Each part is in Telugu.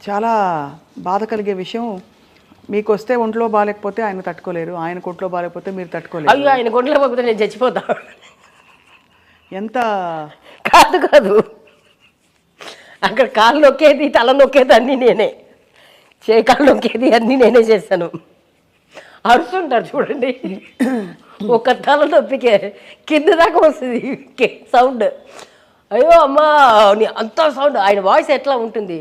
చాలా బాధ కలిగే విషయం. మీకు వస్తే ఒంట్లో బాగాలేకపోతే ఆయన తట్టుకోలేరు, ఆయనకు ఒంట్లో బాగాలేకపోతే మీరు తట్టుకోలేరు. అయ్యో ఆయన గుండెలో పోతే నేను చచ్చిపోతా. ఎంత కాదు కాదు, అక్కడ కాళ్ళు నొక్కేది తల నొక్కేది అన్నీ నేనే, కాళ్ళు నొక్కేది అన్నీ నేనే చేశాను. అరుస్తుంటారు చూడండి, ఒక తల నొప్పికే కింద దాకా వస్తుంది సౌండ్. అయ్యో అమ్మా అంత సౌండ్. ఆయన వాయిస్ ఎట్లా ఉంటుంది,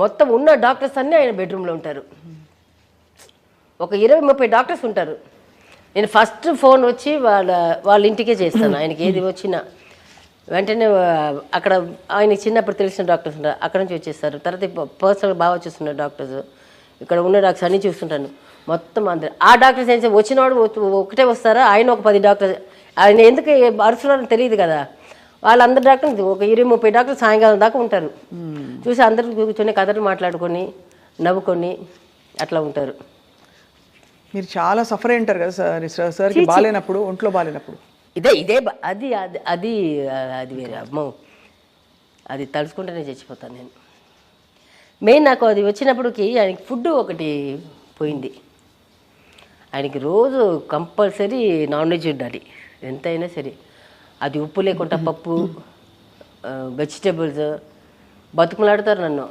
మొత్తం ఉన్న డాక్టర్స్ అన్నీ ఆయన బెడ్రూమ్లో ఉంటారు. ఒక 20-30 డాక్టర్స్ ఉంటారు. నేను ఫస్ట్ ఫోన్ వచ్చి వాళ్ళ ఇంటికే చేస్తాను. ఆయనకి ఏది వచ్చినా వెంటనే అక్కడ ఆయన చిన్నప్పుడు తెలిసిన డాక్టర్స్ ఉంటారు, అక్కడ నుంచి వచ్చేస్తారు. తర్వాత పర్సనల్ బాగా వచ్చేస్తున్నారు డాక్టర్స్. ఇక్కడ ఉన్న డాక్టర్స్ అన్నీ చూస్తుంటాను మొత్తం అందరు. ఆ డాక్టర్స్ ఏం వచ్చినవాడు ఒకటే వస్తారా, ఆయన ఒక 10 డాక్టర్స్. ఆయన ఎందుకు అరుస్తున్నారో తెలియదు కదా. వాళ్ళందరు డాక్టర్లు ఒక 20-30 డాక్టర్లు సాయంకాలం దాకా ఉంటారు. చూసి అందరూ కూర్చొని కథలు మాట్లాడుకొని నవ్వుకొని అట్లా ఉంటారు. మీరు చాలా సఫర్ అయి ఉంటారు కదా సార్, సార్కి బాగాలేనప్పుడు, ఒంట్లో బాగాలేనప్పుడు. ఇదే అది అది అది అది వేరే అమ్మో, అది తలుచుకుంటేనే చచ్చిపోతాను నేను. మెయిన్ నాకు అది వచ్చినప్పటికి ఆయనకి ఫుడ్ ఒకటి పోయింది. ఆయనకి రోజు కంపల్సరీ నాన్ వెజ్ ఉండాలి ఎంతైనా సరే. అది ఉప్పు లేకుండా పప్పు, వెజిటేబుల్స్ బతుకులాడతారు నన్ను.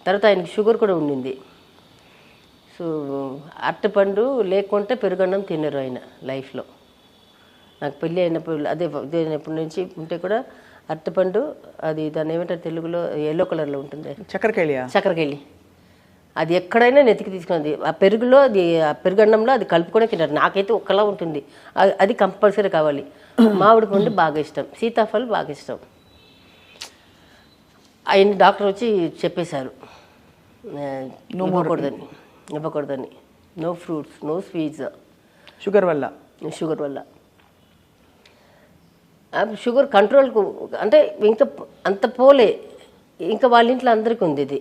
తర్వాత ఆయనకి షుగర్ కూడా ఉండింది. సో అరటిపండు లేకుంటే పెరుగన్నం తినరు ఆయన లైఫ్లో. నాకు పెళ్ళి అయినప్పుడు అయినప్పటి నుంచి ఉంటే కూడా అరటిపండు, అది దాన్ని ఏమంటారు తెలుగులో, ఎల్లో కలర్లో ఉంటుంది, చక్కెరకేళి. అది ఎక్కడైనా నెతికి తీసుకున్నది. ఆ పెరుగులో అది, ఆ పెరుగన్నంలో అది కలుపుకొని తింటారు. నాకైతే ఒక్కలా ఉంటుంది, అది కంపల్సరీ కావాలి. మామిడి పండు బాగా ఇష్టం, సీతాఫలం బాగా ఇష్టం. ఆయన డాక్టర్ వచ్చి చెప్పేశారు ఇవ్వకూడదని. No fruits, no sweets, sugar వల్ల. షుగర్ కంట్రోల్కు అంటే ఇంకా అంత పోలే. ఇంకా వాళ్ళ ఇంట్లో అందరికీ ఉంది ఇది,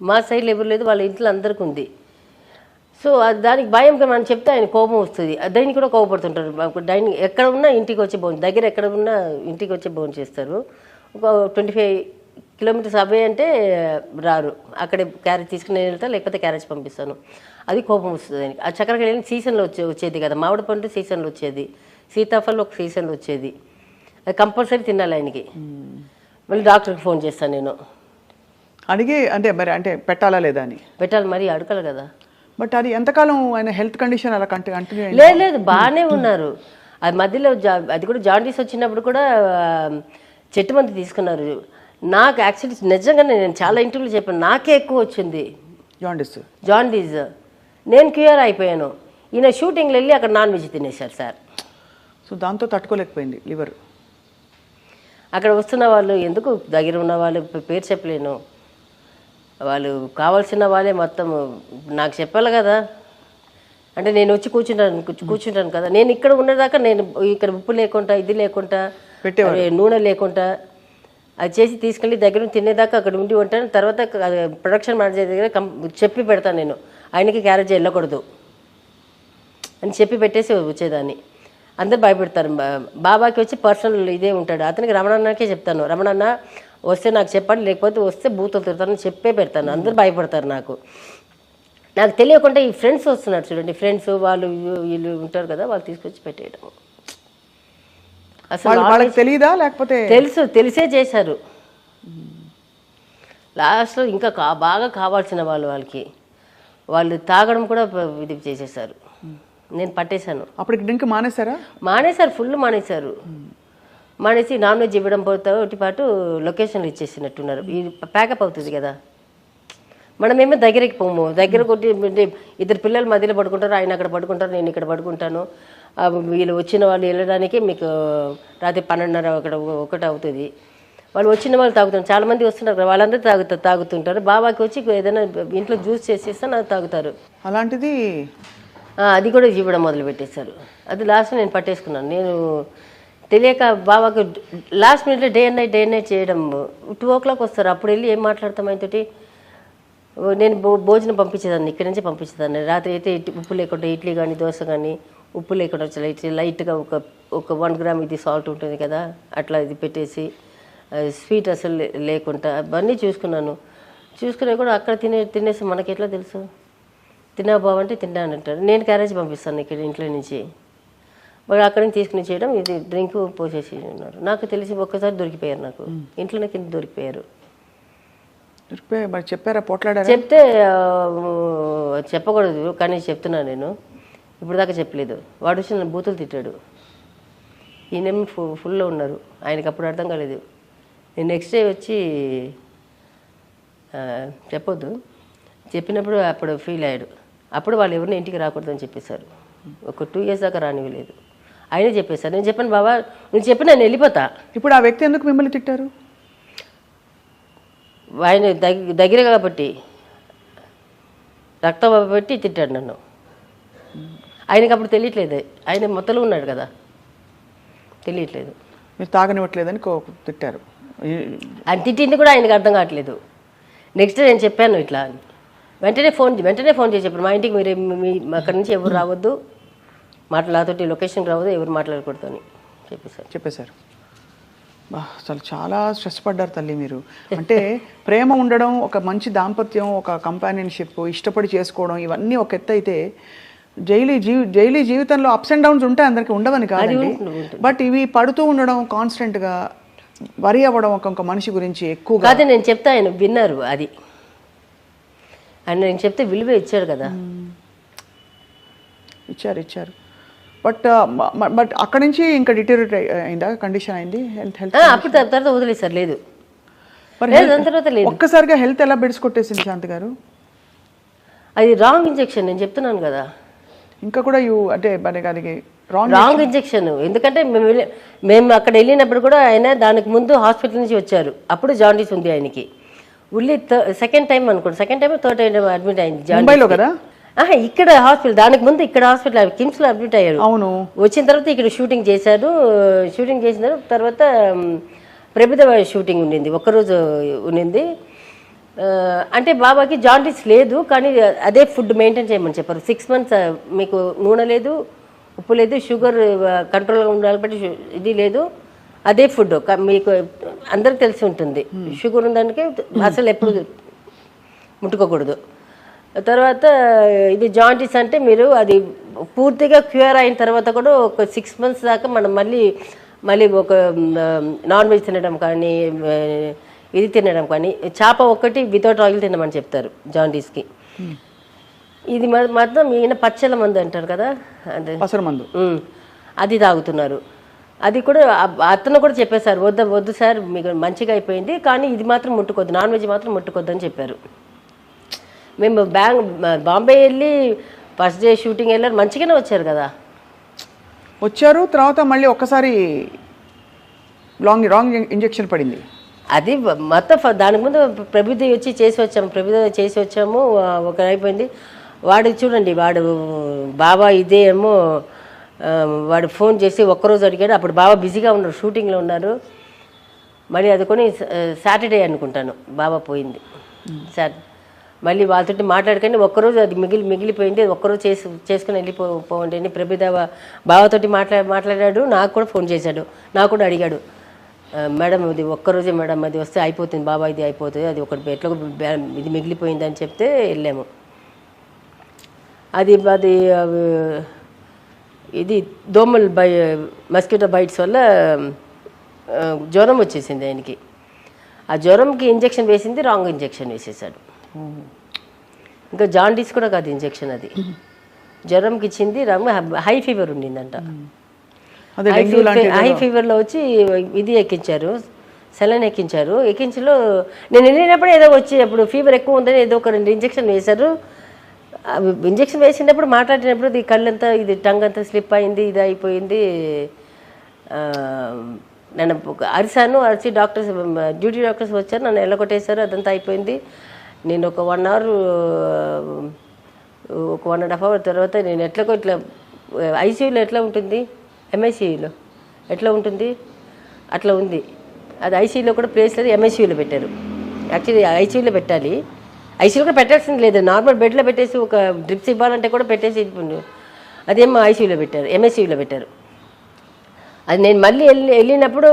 మా సైడ్లో ఎవరు లేదు, వాళ్ళ ఇంట్లో అందరికీ ఉంది. సో దానికి భయంగా మనం చెప్తే ఆయన కోపం వస్తుంది. దానికి కూడా కోపడుతుంటారు. డైనింగ్ ఎక్కడ ఉన్నా ఇంటికి వచ్చి దగ్గర ఎక్కడ ఉన్నా ఇంటికి వచ్చి భోజనం చేస్తారు. ఒక 25 కిలోమీటర్స్ అవే అంటే రారు. అక్కడే క్యారేజ్ తీసుకుని వెళ్తా, లేకపోతే క్యారేజ్ పంపిస్తాను. అది కోపం వస్తుంది ఆయనకి. ఆ చక్కెరకేళి సీజన్లో వచ్చేది కదా, మామిడి పండు సీజన్లో వచ్చేది, సీతాఫలం ఒక సీజన్లో వచ్చేది. అది కంపల్సరీ తినాలి ఆయనకి. మళ్ళీ డాక్టర్కి ఫోన్ చేస్తాను నేను అడిగి, అంటే మరి అంటే పెట్టాలా లేదా అని. పెట్టాలి, మరి అడగాలి కదా. బట్ అది ఎంతకాలం ఆయన హెల్త్ కండిషన్ అలా కంటిన్యూ? లేదు బాగానే ఉన్నారు. అది మధ్యలో అది కూడా జాండీస్ వచ్చినప్పుడు కూడా చెట్టు మంది తీసుకున్నారు. నాకు యాక్చువల్లీ నిజంగానే నేను చాలా ఇంటర్వ్యూలు చెప్పాను, నాకే ఎక్కువ వచ్చింది జాండీస్. నేను క్యూర్ అయిపోయాను. ఈయన షూటింగ్లో వెళ్ళి అక్కడ నాన్ వెజ్ తినేశారు సార్. సో దాంతో తట్టుకోలేకపోయింది లివర్. అక్కడ వస్తున్న వాళ్ళు ఎందుకు, దగ్గర ఉన్న వాళ్ళు పేరు చెప్పలేను, వాళ్ళు కావాల్సిన వాళ్ళే మొత్తం నాకు చెప్పాలి కదా. అంటే నేను వచ్చి కూర్చుంటాను కదా. నేను ఇక్కడ ఉన్నదాకా నేను ఇక్కడ ఉప్పు లేకుండా, ఇది లేకుండా, నూనె లేకుండా అది చేసి తీసుకెళ్ళి దగ్గర తినేదాకా అక్కడ ఉండి ఉంటాను. తర్వాత ప్రొడక్షన్ మేనేజర్ దగ్గర చెప్పి పెడతాను, నేను ఆయనకి క్యారేజ్ వెళ్ళకూడదు అని చెప్పి పెట్టేసి వచ్చేదాన్ని. అందరు భయపెడతారు. బాబాకి వచ్చి పర్సనల్ ఇదే ఉంటాడు, అతనికి రమణన్నకే చెప్తాను, రమణన్న వస్తే నాకు చెప్పండి, లేకపోతే వస్తే బూతులు తిడతానని చెప్పే పెడతాను. అందరు భయపడతారు. నాకు తెలియకుండా ఈ ఫ్రెండ్స్ వస్తున్నారు చూడండి, ఫ్రెండ్స్ వాళ్ళు వీళ్ళు ఉంటారు కదా, వాళ్ళు తీసుకొచ్చి పెట్టేయడం. అసలు వాళ్ళకి తెలియదా, లేకపోతే తెలిసే చేశారు. లాస్ట్లో ఇంకా బాగా కావాల్సిన వాళ్ళకి వాళ్ళు తాగడం కూడా ఇది చేసేసారు. నేను పట్టేశాను. అప్పటికి డ్రింక్ మానేశారు, ఫుల్ మానేశారు. మానేసి నాన్ వెజ్ ఇవ్వడం పోతే పాటు లొకేషన్లు ఇచ్చేసినట్టున్నారు. ఇది ప్యాకప్ అవుతుంది కదా, మనమేమో దగ్గరికి పోము. దగ్గర కొట్టి 2 పిల్లలు మధ్యలో పడుకుంటారు, ఆయన అక్కడ పడుకుంటారు, నేను ఇక్కడ పడుకుంటాను. వీళ్ళు వచ్చిన వాళ్ళు వెళ్ళడానికి మీకు రాత్రి 12:30 ఒకటి అవుతుంది. వాళ్ళు వచ్చిన వాళ్ళు తాగుతారు, చాలామంది వస్తున్నారు కదా, వాళ్ళందరూ తాగుతుంటారు. బాబాకి వచ్చి ఏదైనా ఇంట్లో జ్యూస్ చేసేస్తే నాకు తాగుతారు. అలాంటిది అది కూడా ఇవ్వడం మొదలుపెట్టేశారు. అది లాస్ట్ నేను పట్టేసుకున్నాను. నేను తెలియక బాబాకు లాస్ట్ మినిట్లో డే అండ్ నైట్ చేయడం. 2 o'clock వస్తారు, అప్పుడు వెళ్ళి ఏం మాట్లాడతాం ఆయనతోటి. నేను భోజనం పంపించేదాన్ని, ఇక్కడి నుంచే పంపించేదాన్ని. రాత్రి అయితే ఉప్పు లేకుండా ఇడ్లీ కానీ దోశ కానీ ఉప్పు లేకుండా లైట్గా ఒక 1 గ్రామ్ ఇది సాల్ట్ ఉంటుంది కదా, అట్లా ఇది పెట్టేసి స్వీట్ అసలు లేకుండా అవన్నీ చూసుకున్నాను. చూసుకునే కూడా అక్కడ తినేసి మనకి ఎట్లా తెలుసు? తిన్నా బావంటే తిన్నానంటారు. నేను క్యారేజ్ పంపిస్తాను ఇక్కడ ఇంట్లో నుంచి, వాడు అక్కడి నుంచి తీసుకుని చేయడం, ఇది డ్రింక్ పోసేసి ఉన్నారు. నాకు తెలిసి ఒక్కసారి దొరికిపోయారు, నాకు ఇంట్లోనే కింద దొరికిపోయారు. చెప్పారా? పోట్లాడారా? చెప్తే చెప్పకూడదు కానీ చెప్తున్నాను నేను, ఇప్పుడు దాకా చెప్పలేదు. వాడు వచ్చి నన్ను బూతులు తిట్టాడు. ఈయనేమో ఫుల్లో ఉన్నారు, ఆయనకి అప్పుడు అర్థం కాలేదు. నేను నెక్స్ట్ డే వచ్చి చెప్పొద్దు చెప్పినప్పుడు అప్పుడు ఫీల్ అయ్యాడు. అప్పుడు వాళ్ళు ఎవరిని ఇంటికి రాకూడదని చెప్పేశారు. ఒక 2 years దాకా రానివ్వలేదు. ఆయనే చెప్పేశారు. నేను చెప్పాను, బాబా నువ్వు చెప్పి నేను వెళ్ళిపోతా. ఇప్పుడు ఆ వ్యక్తి ఎందుకు మిమ్మల్ని తిట్టారు? ఆయన దగ్గర కాబట్టి రక్తం పెట్టి తిట్టాడు నన్ను. ఆయనకి అప్పుడు తెలియట్లేదు, ఆయన మొత్తలో ఉన్నాడు కదా, తెలియట్లేదు. మీరు తాగనివ్వట్లేదని తిట్టారు. ఆయన తిట్టింది కూడా ఆయనకు అర్థం కావట్లేదు. నెక్స్ట్ నేను చెప్పాను ఇట్లా అని, వెంటనే ఫోన్ చేసి చెప్పాను, మా ఇంటికి మీరు అక్కడి నుంచి ఎవరు రావద్దు, నాతోటి లొకేషన్కి రావద్దు, ఎవరు మాట్లాడకూడదు అని చెప్పేశారు. అసలు చాలా స్ట్రెస్ పడ్డారు తల్లి మీరు. అంటే ప్రేమ ఉండడం, ఒక మంచి దాంపత్యం, ఒక కంపానియన్షిప్, ఇష్టపడి చేసుకోవడం, ఇవన్నీ ఒక ఎత్తు అయితే డైలీ జీవితంలో అప్స్ అండ్ డౌన్స్ ఉంటాయి, అందరికి ఉండవని కాదండి. బట్ ఇవి పడుతూ ఉండడం, కాన్స్టెంట్గా వరి అవ్వడం ఒక మనిషి గురించి ఎక్కువగా. అదే నేను చెప్తే ఆయన విన్నారు. అది ఆయన నేను చెప్తే విలువ ఇచ్చాడు కదా. ఇచ్చారు. బట్ అక్కడి నుంచి ఇంకా డిటోరియేట్ అయిందా? కండిషన్ అయింది? హెల్త్ అప్పుడు తర్వాత వదిలేసారు. లేదు తర్వాత లేదు. ఒక్కసారిగా హెల్త్ ఎలా బెడ్స్ కొట్టేసింది శాంతి గారు? అది రాంగ్ ఇంజెక్షన్, నేను చెప్తున్నాను కదా. ఇంకా కూడా అంటే దానికి రాంగ్ ఇంజెక్షన్. ఎందుకంటే మేము అక్కడ వెళ్ళినప్పుడు కూడా ఆయన దానికి ముందు హాస్పిటల్ నుంచి వచ్చారు. అప్పుడు జాండీస్ ఉంది ఆయనకి. సెకండ్ టైం అనుకోండి, థర్డ్ టైం అడ్మిట్ అయింది ముంబైలో కదా. ఇక్కడ హాస్పిటల్, దానికి ముందు ఇక్కడ హాస్పిటల్ కిమ్స్ లో అడ్మిట్ అయ్యారు. అవును. వచ్చిన తర్వాత ఇక్కడ షూటింగ్ చేశారు. షూటింగ్ చేసిన తర్వాత ప్రభుత్వ షూటింగ్ ఉండింది, ఒక్కరోజు ఉండింది. అంటే బాబాకి జాండీస్ లేదు, కానీ అదే ఫుడ్ మెయింటైన్ చేయమని చెప్పారు. 6 months మీకు నూనె లేదు, ఉప్పు లేదు, షుగర్ కంట్రోల్గా ఉండాలి, బట్టి ఇది లేదు, అదే ఫుడ్. మీకు అందరికి తెలిసి ఉంటుంది, షుగర్ ఉందానికి అసలు ఎప్పుడు ముట్టుకోకూడదు. తర్వాత ఇది జాండీస్ అంటే మీరు అది పూర్తిగా క్యూర్ అయిన తర్వాత కూడా ఒక 6 months దాకా మనం మళ్ళీ ఒక నాన్ వెజ్ తినడం కానీ, ఇది తినడం కానీ, చేప ఒక్కటి వితౌట్ ఆయిల్ తినమని చెప్తారు జాండీస్కి. ఇది మాత్రం ఈయన పచ్చల మందు అంటారు కదా, అదే మందు, అది తాగుతున్నారు. అది కూడా అతను కూడా చెప్పేశారు, వద్దు సార్ మీకు మంచిగా అయిపోయింది, కానీ ఇది మాత్రం ముట్టుకోద్దు, నాన్ వెజ్ మాత్రం ముట్టుకోద్దు అని చెప్పారు. మేము బాంబే వెళ్ళి ఫస్ట్ డే షూటింగ్ వెళ్ళారు, మంచిగానే వచ్చారు కదా. వచ్చారు తర్వాత మళ్ళీ ఒక్కసారి రాంగ్ ఇంజెక్షన్ పడింది. అది మొత్తం దానికి ముందు ప్రభుత్వ వచ్చి చేసి వచ్చాము. ఒక అయిపోయింది. వాడు చూడండి, వాడు బాబా ఇదే ఏమో వాడు ఫోన్ చేసి ఒక్కరోజు అడిగాడు. అప్పుడు బాబా బిజీగా ఉన్నారు, షూటింగ్లో ఉన్నారు. మళ్ళీ అది కొని సాటర్డే అనుకుంటాను బాబా పోయింది. మళ్ళీ వాళ్ళతో మాట్లాడుకొని ఒక్కరోజు అది మిగిలిపోయింది, ఒక్కరోజు చేసుకుని వెళ్ళిపోండి అని ప్రభుదేవ బాబాతోటి మాట్లాడాడు. నాకు కూడా ఫోన్ చేశాడు, నాకు కూడా అడిగాడు, మేడం ఇది ఒక్కరోజే మేడం, అది వస్తే అయిపోతుంది బాబా, ఇది అయిపోతుంది, అది ఒకటి ఎట్లా ఇది మిగిలిపోయింది అని చెప్తే వెళ్ళాము. అది ఇది దోమలు మస్కిటో బైట్స్ వల్ల జ్వరం వచ్చేసింది ఆయనకి. ఆ జ్వరంకి ఇంజెక్షన్ వేసింది, రాంగ్ ఇంజెక్షన్ వేసేసాడు. ఇంకా జాండీస్ కూడా కాదు ఇంజెక్షన్, అది జ్వరంకి ఇచ్చింది. హై ఫీవర్ ఉండిందంట. హై ఫీవర్లో వచ్చి ఇది ఎక్కించారు, సెలైన్ ఎక్కించారు. నేను వెళ్ళినప్పుడు ఏదో వచ్చి అప్పుడు ఫీవర్ ఎక్కువ ఉందని ఏదో ఒక 2 ఇంజెక్షన్ వేశారు. ఇంజెక్షన్ వేసినప్పుడు మాట్లాడినప్పుడు ఇది కళ్ళంతా, ఇది టంగ్ అంతా స్లిప్ అయింది, ఇది అయిపోయింది. నేను అరిచి డ్యూటీ డాక్టర్స్ వచ్చారు, నన్ను ఎల్లగొట్టేశారు, అదంతా అయిపోయింది. నేను ఒక 1 hour, ఒక 1.5 hour తర్వాత నేను ఎట్లా ఐసీయూలో ఎట్లా ఉంటుంది, ఎంఐసీయూలో ఎట్లా ఉంటుంది అట్లా ఉంది. అది ఐసీయూలో కూడా ప్లేస్ లేదు, ఎంఐసీయూలో పెట్టారు. యాక్చువల్లీ ఐసీయూలో పెట్టాలి, ఐసీయూలో కూడా పెట్టాల్సింది లేదు, నార్మల్ బెడ్లో పెట్టేసి ఒక డ్రిప్స్ ఇవ్వాలంటే కూడా పెట్టేసి అదేమో ఐసీయూలో పెట్టారు, ఎంఐసీయూలో పెట్టారు. అది నేను మళ్ళీ వెళ్ళినప్పుడు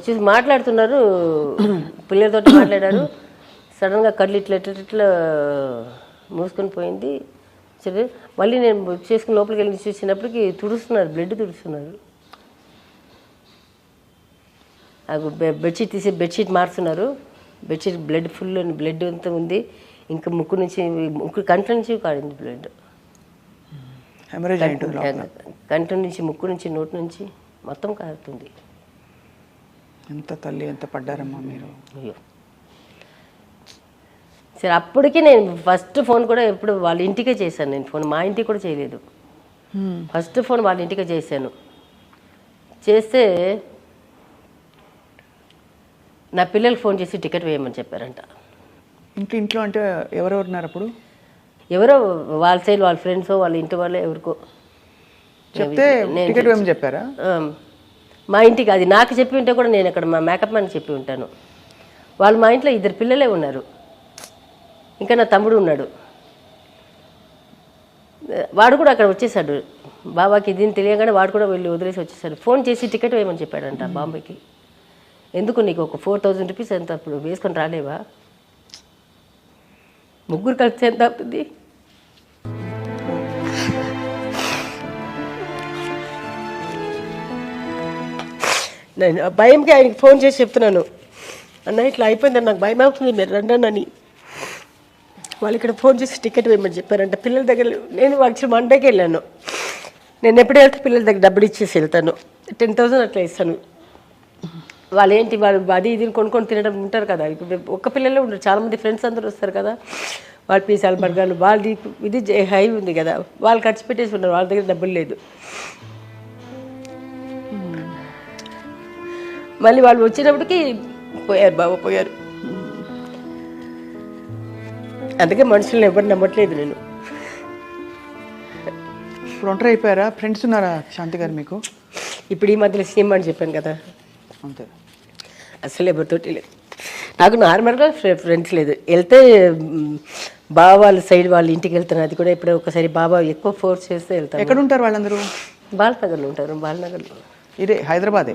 చూసి మాట్లాడుతున్నారు, పిల్లలతో మాట్లాడారు. సడన్గా కళ్ళు ఇట్లా ఇట్లా ఇట్లా మూసుకొని పోయింది. సరే మళ్ళీ నేను చేసుకుని లోపలికి వెళ్ళి చూసినప్పటికి తుడుస్తున్నారు, బ్లడ్ తుడుస్తున్నారు. బెడ్షీట్ తీసి బెడ్షీట్ మారుస్తున్నారు. బెడ్షీట్ బ్లడ్ ఫుల్ బ్లడ్ అంతా ఉంది. ఇంకా ముక్కు నుంచి కంటి నుంచి కాడింది బ్లడ్. కంటి నుంచి ముక్కు నుంచి నోటి నుంచి మొత్తం కారుతుంది. ఎంత తల్లి ఎంత పడ్డారమ్మా మీరు. అయ్యో సరే అప్పటికి నేను ఫస్ట్ ఫోన్ కూడా ఎప్పుడు వాళ్ళ ఇంటికే చేశాను. నేను ఫోన్ మా ఇంటికి కూడా చేయలేదు. ఫస్ట్ ఫోన్ వాళ్ళ ఇంటికే చేశాను. చేస్తే నా పిల్లలకు ఫోన్ చేసి టికెట్ వేయమని చెప్పారంట. ఇంట్లో అంటే ఎవరెవరు ఉన్నారు అప్పుడు? ఎవరో వాళ్ళ సైడ్ వాళ్ళ ఫ్రెండ్స్ వాళ్ళ ఇంటి వాళ్ళే ఎవరికో చెప్తే టికెట్ వేయమని చెప్పారా? మా ఇంటికి అది నాకు చెప్పి ఉంటే కూడా నేను అక్కడ మా మేకప్ మ్యాన్కి చెప్పి ఉంటాను. వాళ్ళు మా ఇంట్లో 2 పిల్లలే ఉన్నారు, ఇంకా నా తమ్ముడు ఉన్నాడు. వాడు కూడా అక్కడ వచ్చేసాడు. బాబాకి దీన్ని తెలియగానే వాడు కూడా వెళ్ళి వదిలేసి వచ్చేసాడు. ఫోన్ చేసి టికెట్ వేయమని చెప్పాడంట బాంబేకి. ఎందుకు నీకు ఒక 4000 రూపీస్ ఎంత అప్పుడు వేసుకొని రాలేవా? ముగ్గురు కలిసి ఎంత అవుతుంది? నేను భయంకి ఆయనకి ఫోన్ చేసి చెప్తున్నాను, అన్న ఇట్లా అయిపోయిందని నాకు భయం అవుతుంది, మీరు రండి అని. వాళ్ళు ఇక్కడ ఫోన్ చేసి టికెట్ వేయమని చెప్పారంట. పిల్లల దగ్గర నేను యాక్చువల్ మండేకి వెళ్ళాను. నేను ఎప్పుడు వెళ్తే పిల్లల దగ్గర డబ్బులు ఇచ్చేసి వెళ్తాను. 10,000 అట్లా ఇస్తాను. వాళ్ళు ఏంటి వాళ్ళు అది ఇది కొనుక్కొని తినడం ఉంటారు కదా. ఒక్క పిల్లలే ఉంటారు, చాలామంది ఫ్రెండ్స్ అందరూ వస్తారు కదా. వాళ్ళు పిజ్జాలు బర్గర్లు వాళ్ళది ఇది హై ఉంది కదా, వాళ్ళు ఖర్చు పెట్టేసి ఉన్నారు, వాళ్ళ దగ్గర డబ్బులు లేదు. మళ్ళీ వాళ్ళు వచ్చినప్పటికి పోయారు, బాబా పోయారు. అందుకే మనుషులను ఎవరు నమ్మట్లేదు నేను. ఇప్పుడు ఒంటరి అయిపోయారా? ఫ్రెండ్స్ ఉన్నారా శాంతి గారు మీకు? ఇప్పుడు ఈ మధ్యలో సినిమా అని చెప్పాను కదా, అంతే. అసలు ఎవరితోటి లేదు నాకు. నార్మల్గా ఫ్రెండ్స్ లేదు. వెళ్తే బాబా వాళ్ళ సైడ్ వాళ్ళ ఇంటికి వెళ్తాను. అది కూడా ఎప్పుడో ఒకసారి బాబా ఎక్కువ ఫోర్స్ చేస్తే వెళ్తాను. ఎక్కడ ఉంటారు వాళ్ళందరూ? బాలనగర్లో ఉంటారు. బాలనగర్లో. ఇదే హైదరాబాదే?